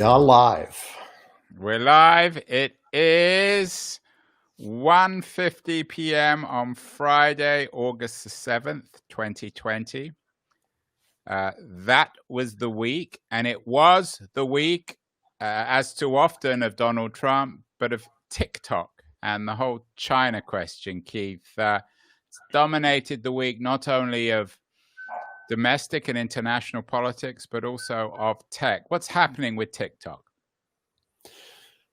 We are live. We're live. It is 1:50 p.m. on Friday, August the 7th, 2020. That was the week, and it was the week, as too often, of Donald Trump, but of TikTok and the whole China question, Keith. It's dominated the week not only of domestic and international politics, but also of tech. What's happening with TikTok?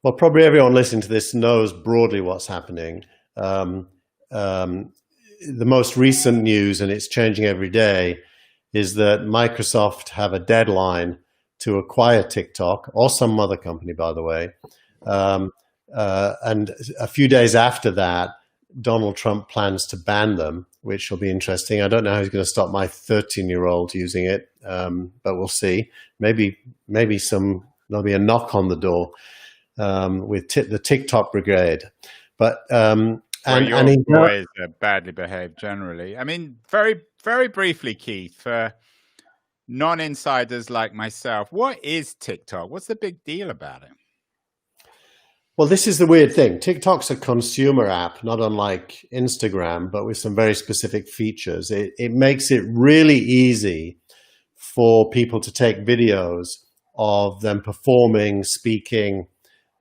Well, probably everyone listening to this knows broadly what's happening. The most recent news, and it's changing every day, is that Microsoft have a deadline to acquire TikTok, or some other company, by the way. And a few days after that, Donald Trump plans to ban them, which will be interesting. I don't know how he's going to stop my 13-year-old using it, but we'll see. Maybe there'll be a knock on the door with the TikTok brigade. But your boys are badly behaved generally. I mean, very, very briefly, Keith, for non-insiders like myself, what is TikTok? What's the big deal about it? Well, this is the weird thing. TikTok's a consumer app, not unlike Instagram, but with some very specific features. It makes it really easy for people to take videos of them performing, speaking,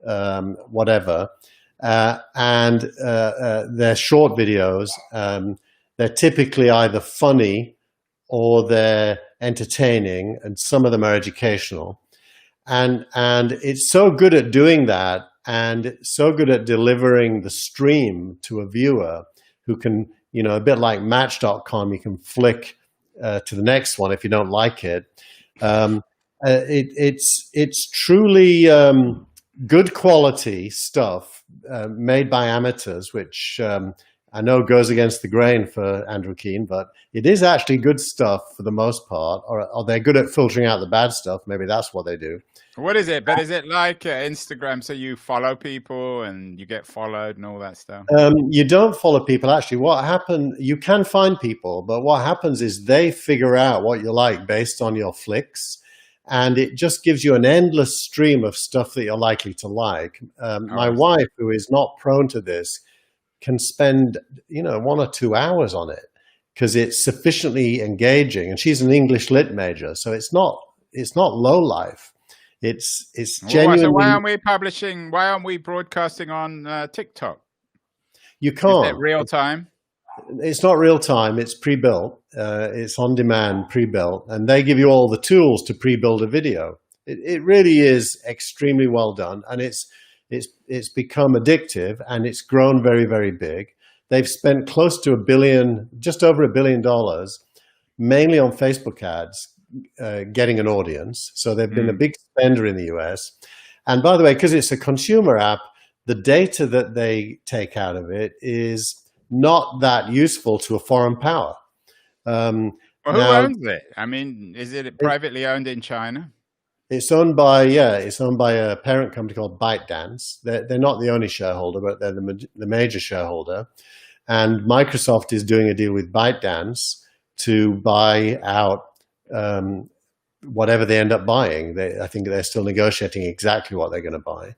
whatever. And they're short videos. They're typically either funny or they're entertaining, and some of them are educational. And it's so good at doing that, and so good at delivering the stream to a viewer who can, a bit like Match.com, you can flick to the next one if you don't like it. It's truly good quality stuff made by amateurs, which I know goes against the grain for Andrew Keen, but it is actually good stuff for the most part. Or they're good at filtering out the bad stuff. Maybe that's what they do. What is it? But is it like Instagram? So you follow people and you get followed and all that stuff? You don't follow people. Actually, what happened, you can find people, but what happens is they figure out what you like based on your flicks. And it just gives you an endless stream of stuff that you're likely to like. My wife, who is not prone to this, can spend 1 or 2 hours on it because it's sufficiently engaging. And she's an English lit major, so it's not low life. It's genuinely. So why aren't we broadcasting on TikTok? You can't. Is it real time? It's not real time. It's pre-built. It's on demand, pre-built, and they give you all the tools to pre-build a video. It really is extremely well done, and it's become addictive, and it's grown very, very big. They've spent close to just over $1 billion, mainly on Facebook ads, getting an audience. So they've been a big spender in the US. And by the way, because it's a consumer app, the data that they take out of it is not that useful to a foreign power. Well, who owns it? I mean, is it privately owned in China? It's owned by a parent company called ByteDance. They're not the only shareholder, but they're the major shareholder. And Microsoft is doing a deal with ByteDance to buy out whatever they end up buying. I think they're still negotiating exactly what they're going to buy.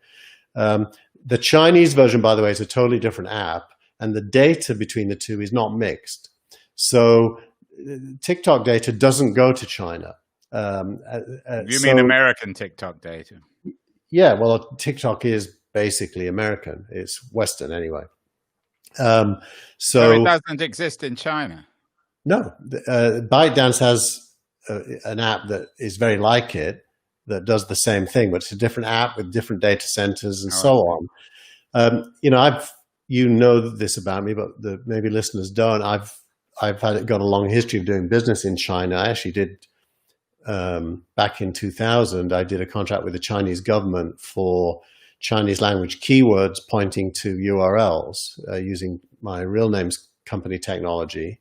The Chinese version, by the way, is a totally different app, and the data between the two is not mixed. So TikTok data doesn't go to China. You mean American TikTok data? Yeah, well, TikTok is basically American. It's Western anyway. So it doesn't exist in China? No. ByteDance has an app that is very like it, that does the same thing, but it's a different app with different data centers and so on. This about me, but maybe listeners don't. I've got a long history of doing business in China. I actually did, back in 2000, I did a contract with the Chinese government for Chinese language keywords pointing to URLs using my real name's company technology.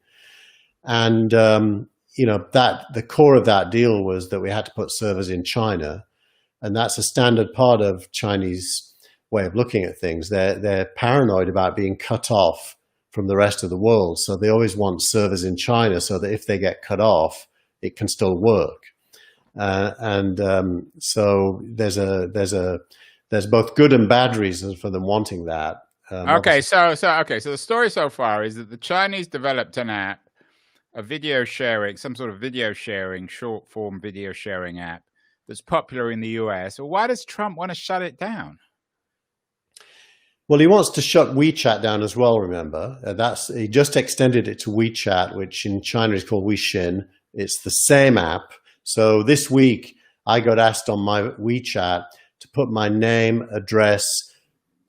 And, the core of that deal was that we had to put servers in China. And that's a standard part of Chinese way of looking at things. They're paranoid about being cut off from the rest of the world. So they always want servers in China so that if they get cut off, it can still work. So there's both good and bad reasons for them wanting that. Okay, so the story so far is that the Chinese developed an app, a video sharing, some sort of video sharing, short form video sharing app that's popular in the US. Well, why does Trump want to shut it down? Well, he wants to shut WeChat down as well, remember. He just extended it to WeChat, which in China is called Weixin. It's the same app. So this week, I got asked on my WeChat to put my name, address,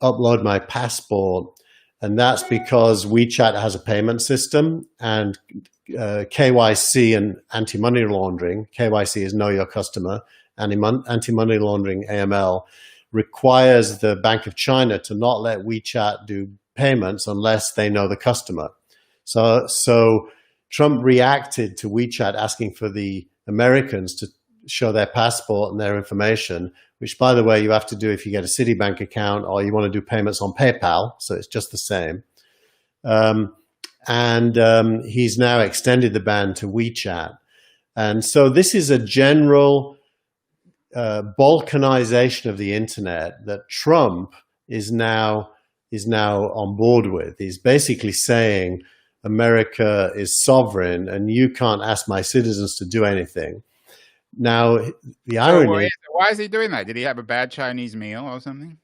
upload my passport. And that's because WeChat has a payment system, and KYC and anti-money laundering. KYC is know your customer. Anti-money laundering, AML, requires the Bank of China to not let WeChat do payments unless they know the customer. So Trump reacted to WeChat asking for the Americans to show their passport and their information, which, by the way, you have to do if you get a Citibank account or you want to do payments on PayPal. So it's just the same. He's now extended the ban to WeChat. And so this is a general balkanization of the internet that Trump is now on board with. He's basically saying America is sovereign and you can't ask my citizens to do anything. Now, the irony... why is he doing that? Did he have a bad Chinese meal or something?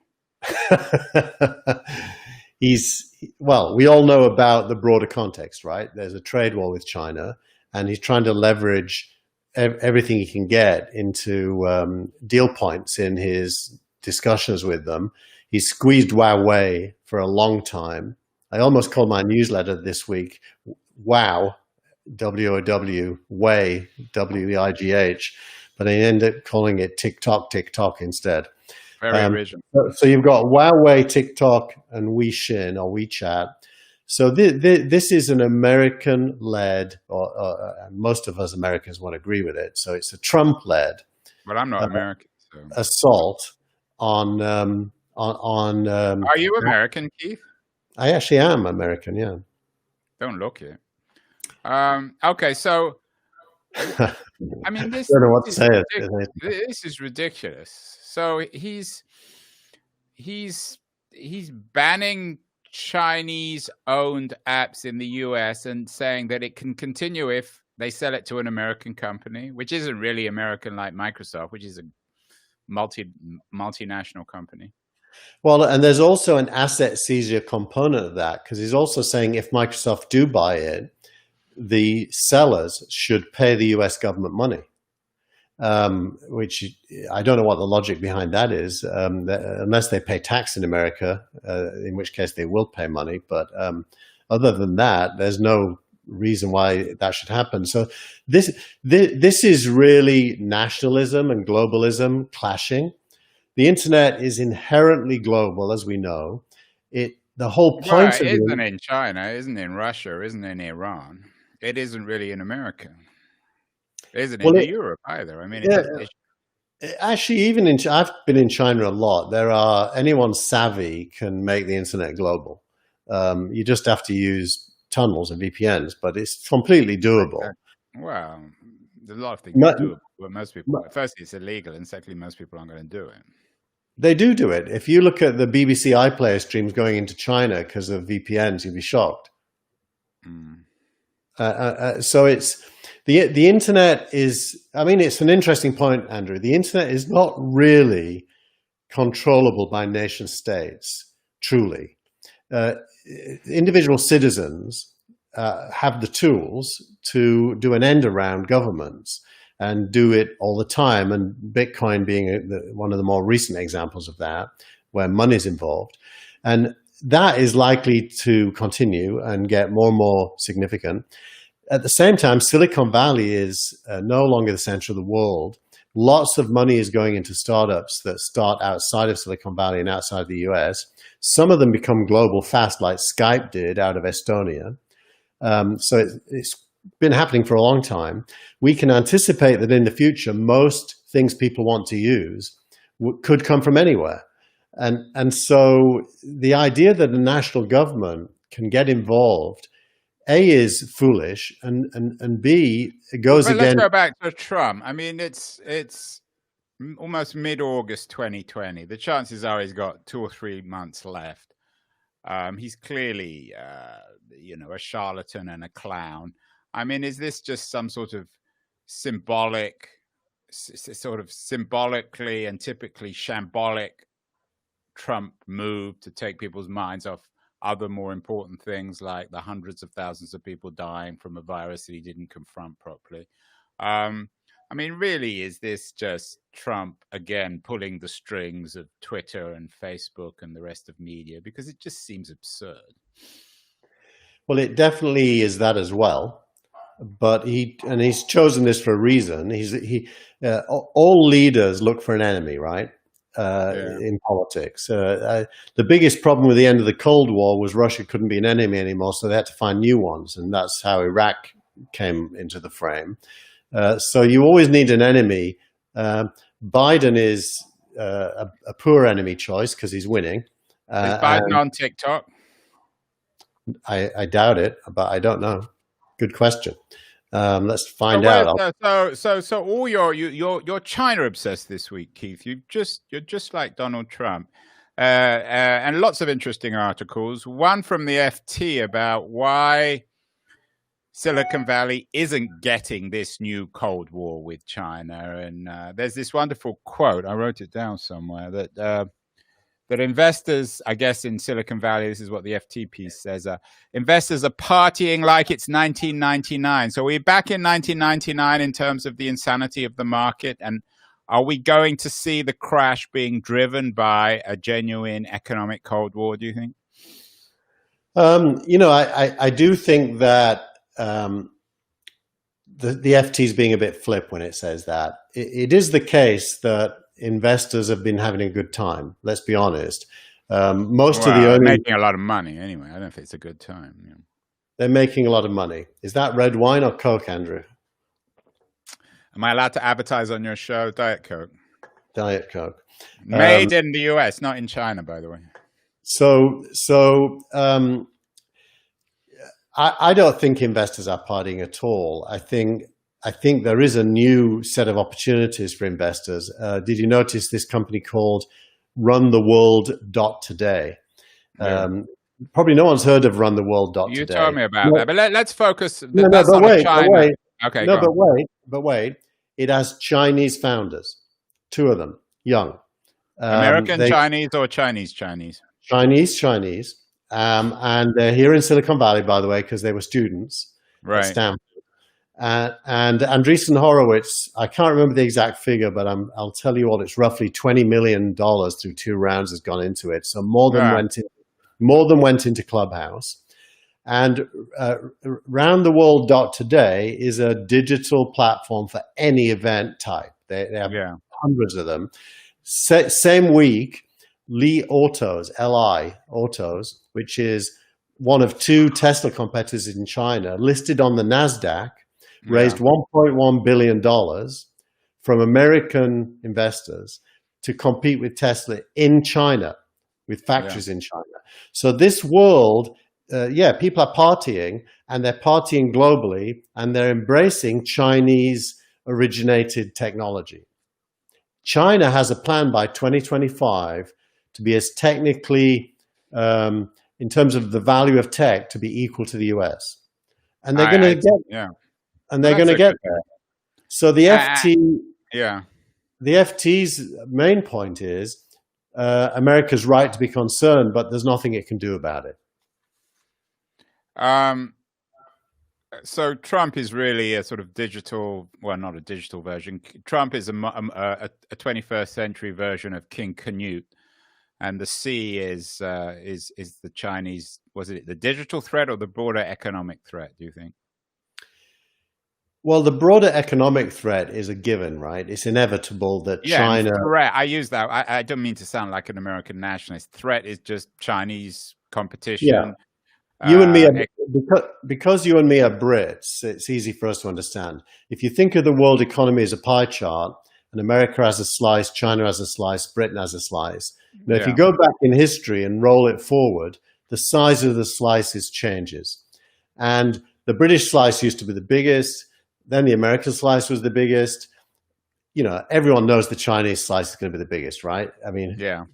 Well, we all know about the broader context, right? There's a trade war with China, and he's trying to leverage everything he can get into deal points in his discussions with them. He's squeezed Huawei for a long time. I almost called my newsletter this week Wow, W-O-W, Way, W-E-I-G-H, but I ended up calling it TikTok instead. Very original. So you've got Huawei, TikTok, and Weixin or WeChat. So this is an American-led, or most of us Americans won't agree with it. So it's a Trump-led. But I'm not American. So. Assault on. Are you American, Keith? I actually am American. Yeah. Don't look it. Okay, so I mean, this. I don't know what to say. This is ridiculous. So he's banning Chinese-owned apps in the US and saying that it can continue if they sell it to an American company, which isn't really American like Microsoft, which is a multinational company. Well, and there's also an asset seizure component of that, because he's also saying if Microsoft do buy it, the sellers should pay the US government money, which I don't know what the logic behind that is, unless they pay tax in America, in which case they will pay money. But other than that, there's no reason why that should happen. So this is really nationalism and globalism clashing. The internet is inherently global, as we know. The whole point of it isn't in China, isn't in Russia, isn't in Iran. It isn't really in America. It isn't in Europe either. I mean, actually, even I've been in China a lot. Anyone savvy can make the internet global. You just have to use tunnels and VPNs, but it's completely doable. Well, there's a lot of things doable, but most people, firstly, it's illegal, and secondly, most people aren't going to do it. They do it. If you look at the BBC iPlayer streams going into China because of VPNs, you'd be shocked. So it's the internet is. I mean, it's an interesting point, Andrew. The internet is not really controllable by nation states. Truly, individual citizens have the tools to do an end around governments and do it all the time. And Bitcoin being one of the more recent examples of that, where money is involved. And that is likely to continue and get more and more significant. At the same time, Silicon Valley is no longer the center of the world. Lots of money is going into startups that start outside of Silicon Valley and outside the US. Some of them become global fast, like Skype did out of Estonia. So it's been happening for a long time. We can anticipate that in the future, most things people want to use could come from anywhere. And so the idea that a national government can get involved A is foolish, and B, it goes But let's again. go back to Trump. I mean, it's almost mid-August 2020. The chances are he's got 2 or 3 months left. He's clearly, a charlatan and a clown. I mean, is this just some sort of symbolically and typically shambolic Trump move to take people's minds off other more important things like the hundreds of thousands of people dying from a virus that he didn't confront properly? I mean, really, is this just Trump again pulling the strings of Twitter and Facebook and the rest of media? Because it just seems absurd. Well, it definitely is that as well. But he's chosen this for a reason. All leaders look for an enemy, right? In politics. The biggest problem with the end of the Cold War was Russia couldn't be an enemy anymore, so they had to find new ones, and that's how Iraq came into the frame. So you always need an enemy. Biden is a poor enemy choice because he's winning. Is Biden on TikTok? I doubt it, but I don't know. Good question. Let's find out. So all you're China obsessed this week, Keith. You're just like Donald Trump, and lots of interesting articles. One from the FT about why Silicon Valley isn't getting this new Cold War with China, and there's this wonderful quote. I wrote it down somewhere that investors, I guess in Silicon Valley, this is what the FT piece says, investors are partying like it's 1999. So we're back in 1999 in terms of the insanity of the market. And are we going to see the crash being driven by a genuine economic Cold War, do you think? I do think that the FT is being a bit flip when it says that. It is the case that investors have been having a good time. Let's be honest. Most of the earnings, making a lot of money anyway. I don't think it's a good time. Yeah. They're making a lot of money. Is that red wine or Coke, Andrew? Am I allowed to advertise on your show? Diet Coke. Diet Coke. Made in the US, not in China, by the way. I don't think investors are partying at all. I think there is a new set of opportunities for investors. Did you notice this company called runtheworld.today? Probably no one's heard of runtheworld.today. You told me about that, but let's focus. China. Okay. But wait. It has Chinese founders, 2 of them, young. American Chinese or Chinese? Chinese. And they're here in Silicon Valley, by the way, because they were students at Stanford. And Andreessen Horowitz, I can't remember the exact figure, but I'll tell you what, it's roughly $20 million through 2 rounds has gone into it. So more than went into Clubhouse. And roundtheworld.today is a digital platform for any event type. They have hundreds of them. Same week, Li Autos, which is one of 2 Tesla competitors in China, listed on the NASDAQ, raised $1.1 billion from American investors to compete with Tesla in China, with factories in China. So this world, people are partying, and they're partying globally, and they're embracing Chinese originated technology. China has a plan by 2025 to be as technically, in terms of the value of tech, to be equal to the US. And they're going to get and they're going to get there. So the FT's main point is America's right to be concerned, but there's nothing it can do about it. So Trump is really a sort of digital, well, not a digital version. Trump is a 21st century version of King Canute, and the C is the Chinese. Was it the digital threat or the broader economic threat, do you think? Well, the broader economic threat is a given, right? It's inevitable that China... Threat, I use that. I don't mean to sound like an American nationalist. Threat is just Chinese competition. Yeah. You and me, because you and me are Brits, it's easy for us to understand. If you think of the world economy as a pie chart, and America has a slice, China has a slice, Britain has a slice. Now, if you go back in history and roll it forward, the size of the slices changes. And the British slice used to be the biggest. Then the American slice was the biggest. Everyone knows the Chinese slice is going to be the biggest, right? I mean, Yeah.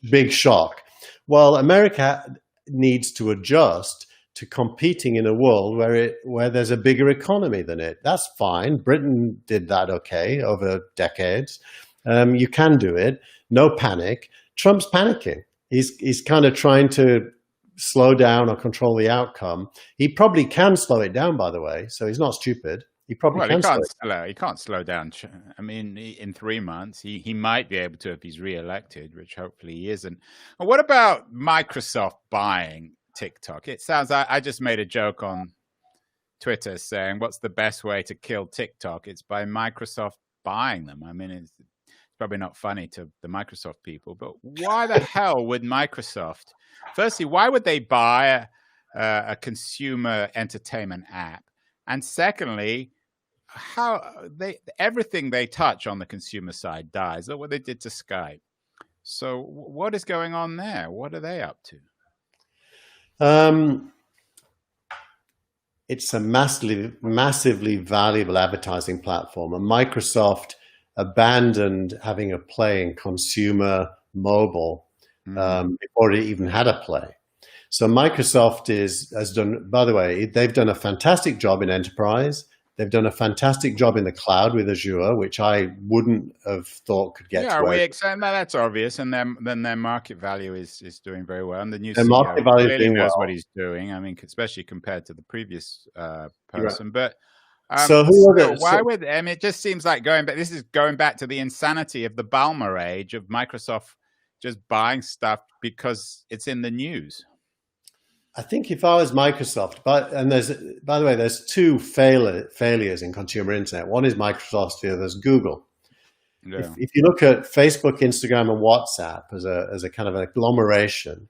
big shock. Well, America needs to adjust to competing in a world where there's a bigger economy than it. That's fine. Britain did that okay over decades. You can do it. No panic. Trump's panicking. He's kind of trying to slow down or control the outcome. He probably can slow it down, by the way. So he's not stupid. He probably Well, can slow it. he can't slow down. I mean, in 3 months, he might be able to if he's re-elected, which hopefully he isn't. And what about Microsoft buying TikTok? It sounds I just made a joke on Twitter saying, what's the best way to kill TikTok? It's by Microsoft buying them. I mean, it's probably not funny to the Microsoft people, but why the hell would Microsoft, firstly, why would they buy a consumer entertainment app? And secondly, everything they touch on the consumer side dies. Look what they did to Skype. So what is going on there? What are they up to? It's a massively valuable advertising platform, and Microsoft abandoned having a play in consumer mobile before it even had a play. So Microsoft has done, by the way, they've done a fantastic job in enterprise. They've done a fantastic job in the cloud with Azure, which I wouldn't have thought could get to where. Yeah, that's obvious. And then their market value is doing very well. And the new Their CEO market value is clearly doing knows well. what he's doing. I mean, especially compared to the previous person. Right. But so why would, I mean, it just seems like this is going back to the insanity of the Ballmer age of Microsoft just buying stuff because it's in the news. I think if I was Microsoft, by the way, there's two failures in consumer internet. One is Microsoft, the other is Google. Yeah. If you look at Facebook, Instagram, and WhatsApp as a kind of an agglomeration,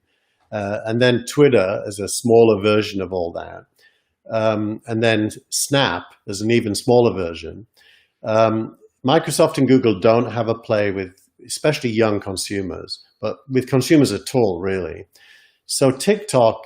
and then Twitter as a smaller version of all that, and then Snap as an even smaller version, Microsoft and Google don't have a play with especially young consumers, but with consumers at all, really. So TikTok,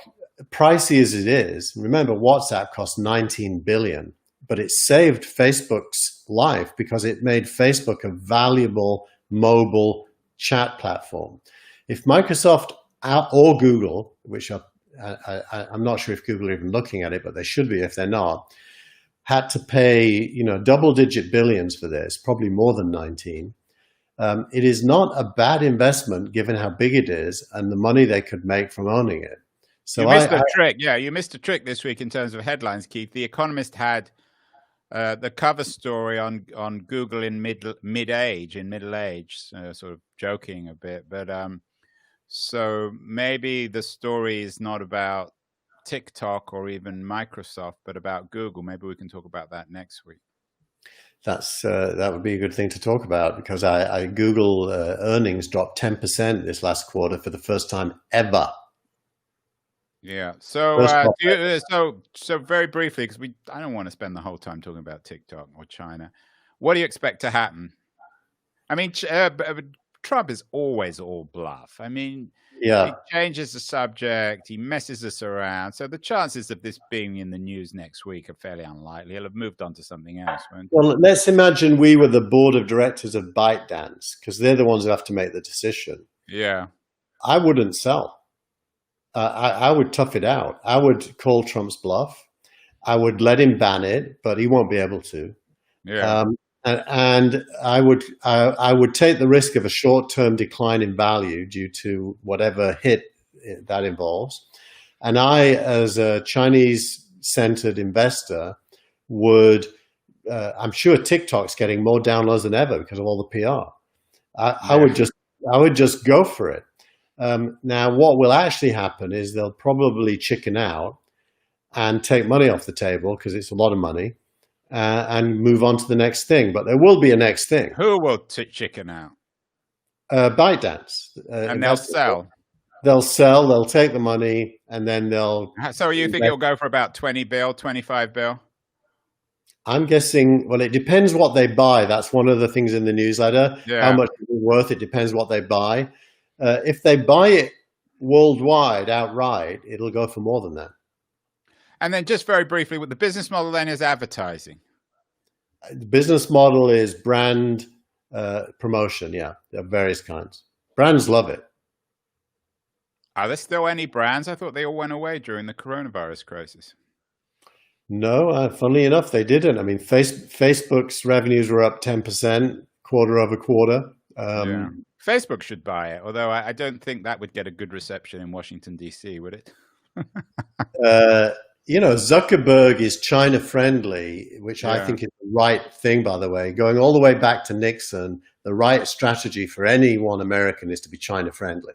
pricey as it is, remember WhatsApp cost $19 billion, but it saved Facebook's life because it made Facebook a valuable mobile chat platform. If Microsoft or Google, which I'm not sure if Google are even looking at it, but they should be if they're not, had to pay double-digit billions for this, probably more than 19. It is not a bad investment given how big it is and the money they could make from owning it. So you missed a trick. Yeah, you missed a trick this week in terms of headlines, Keith. The Economist had the cover story on Google in middle age, sort of joking a bit. But so maybe the story is not about TikTok or even Microsoft, but about Google. Maybe we can talk about that next week. That would be a good thing to talk about because Google earnings dropped 10% this last quarter for the first time ever. Yeah. So so very briefly, because I don't want to spend the whole time talking about TikTok or China. What do you expect to happen? I mean, Trump is always all bluff. I mean, he changes the subject, he messes us around. So the chances of this being in the news next week are fairly unlikely. He'll have moved on to something else. Well, let's imagine we were the board of directors of ByteDance because they're the ones who have to make the decision. Yeah. I wouldn't sell. I would tough it out. I would call Trump's bluff. I would let him ban it, but he won't be able to. Yeah. And I would take the risk of a short-term decline in value due to whatever hit that involves. And I, as a Chinese-centered investor, would. I'm sure TikTok's getting more downloads than ever because of all the PR. I would just go for it. Now, what will actually happen is they'll probably chicken out and take money off the table because it's a lot of money and move on to the next thing. But there will be a next thing. Who will chicken out? ByteDance. And they'll sell. They'll sell, they'll take the money, and then they'll... So you think it'll go for about 20 bill, 25 bill? I'm guessing, well, it depends what they buy. That's one of the things in the newsletter. Yeah. How much it's worth, it depends what they buy. If they buy it worldwide outright, it'll go for more than that. And then just very briefly, what the business model then is advertising. The business model is brand promotion. Yeah, of various kinds. Brands love it. Are there still any brands? I thought they all went away during the coronavirus crisis. No, funnily enough, they didn't. I mean, Facebook's revenues were up 10% quarter over quarter. Yeah. Facebook should buy it, although I don't think that would get a good reception in Washington, D.C., would it? Zuckerberg is China friendly, which I think is the right thing, by the way. Going all the way back to Nixon, the right strategy for any one American is to be China friendly.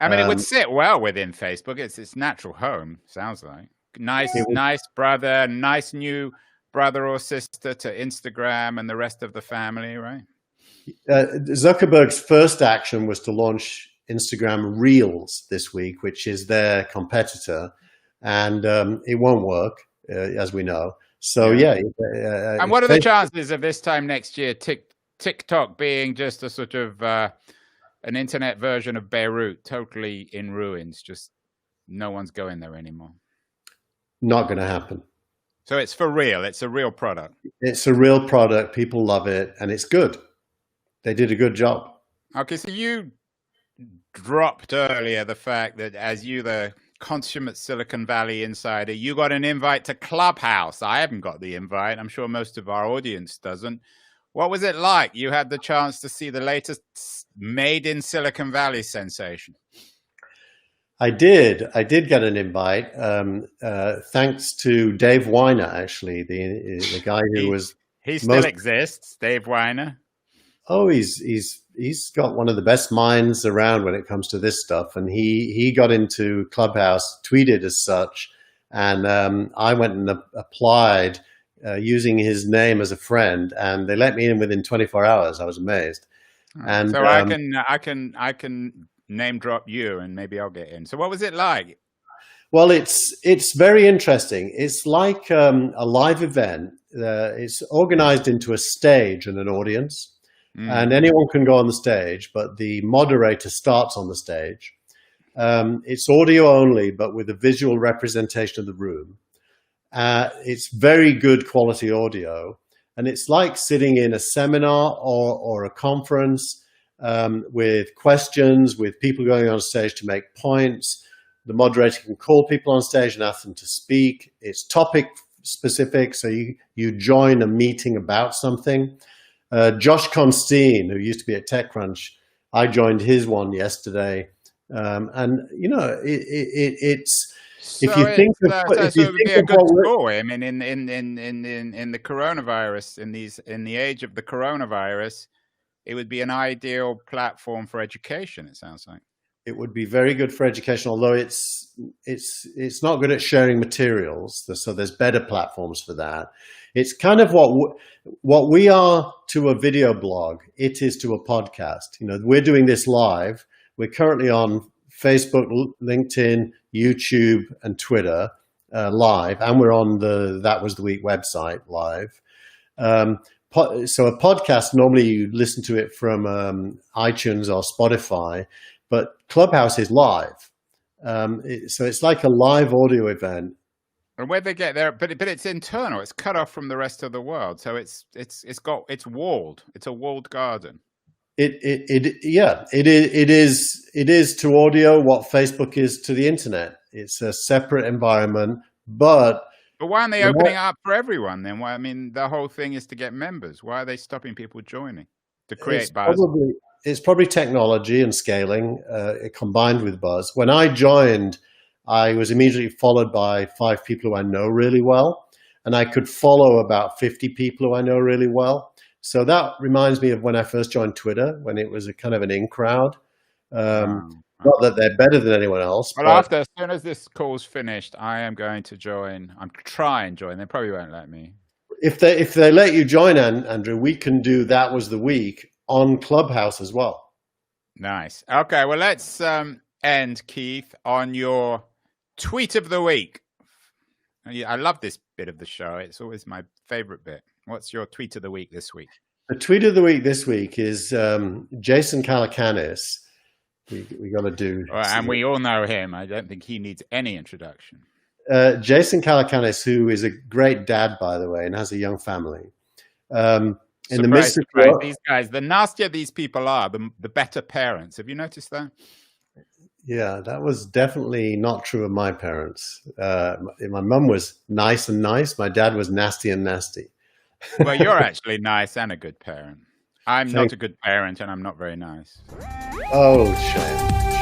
I mean, it would sit well within Facebook. It's its natural home, sounds like. Nice brother, nice new brother or sister to Instagram and the rest of the family, right? Zuckerberg's first action was to launch Instagram Reels this week, which is their competitor, and it won't work, as we know. So and what are the chances of this time next year TikTok being just a sort of an internet version of Beirut, totally in ruins? Just no one's going there anymore. Not going to happen. So it's for real. It's a real product. It's a real product. People love it, and it's good. They did a good job. Okay, so you dropped earlier the fact that as you, the consummate Silicon Valley insider, you got an invite to Clubhouse. I haven't got the invite. I'm sure most of our audience doesn't. What was it like? You had the chance to see the latest made in Silicon Valley sensation. I did get an invite, thanks to Dave Weiner, actually, the guy who he still exists, Dave Weiner. Oh, he's got one of the best minds around when it comes to this stuff, and he got into Clubhouse, tweeted as such, and I went and applied using his name as a friend, and they let me in within 24 hours. I was amazed. And so I can name drop you, and maybe I'll get in. So what was it like? Well, it's very interesting. It's like a live event. It's organized into a stage and an audience. And anyone can go on the stage, but the moderator starts on the stage. It's audio only, but with a visual representation of the room. It's very good quality audio. And it's like sitting in a seminar or a conference with questions, with people going on stage to make points. The moderator can call people on stage and ask them to speak. It's topic specific, so you join a meeting about something. Josh Constine, who used to be at TechCrunch, I joined his one yesterday, and it's so if you think it would be a good score. I mean, in the coronavirus, in the age of the coronavirus, it would be an ideal platform for education. It sounds like it would be very good for education, although it's not good at sharing materials. So there's better platforms for that. It's kind of what we are to a video blog, it is to a podcast. We're doing this live. We're currently on Facebook, LinkedIn, YouTube, and Twitter live, and we're on the That Was the Week website live. So a podcast, normally you listen to it from iTunes or Spotify, but Clubhouse is live. So it's like a live audio event. And where they get there, but it's internal. It's cut off from the rest of the world, so it's walled. It's a walled garden. It is to audio what Facebook is to the internet. It's a separate environment, but why aren't they opening it up for everyone then? Why? I mean, the whole thing is to get members. Why are they stopping people joining to create buzz? It's probably technology and scaling combined with buzz. When I joined, I was immediately followed by 5 people who I know really well, and I could follow about 50 people who I know really well. So that reminds me of when I first joined Twitter, when it was a kind of an in crowd. Not that they're better than anyone else. Well, as soon as this call's finished, I am going to join. I'm trying to join. They probably won't let me. If they let you join, Andrew, we can do That Was the Week on Clubhouse as well. Nice. Okay, well, let's end, Keith, on your tweet of the week. I love this bit of the show. It's always my favorite bit. What's your tweet of the week this week? The tweet of the week this week is Jason Calacanis. We got to do. And we all know him. I don't think he needs any introduction. Jason Calacanis, who is a great dad, by the way, and has a young family. In the midst of these guys, the nastier these people are, the better parents. Have you noticed that? Yeah, that was definitely not true of my parents. My mum was nice and nice. My dad was nasty and nasty. Well, you're actually nice and a good parent. I'm not Thank a good parent, and I'm not very nice. Oh, shame.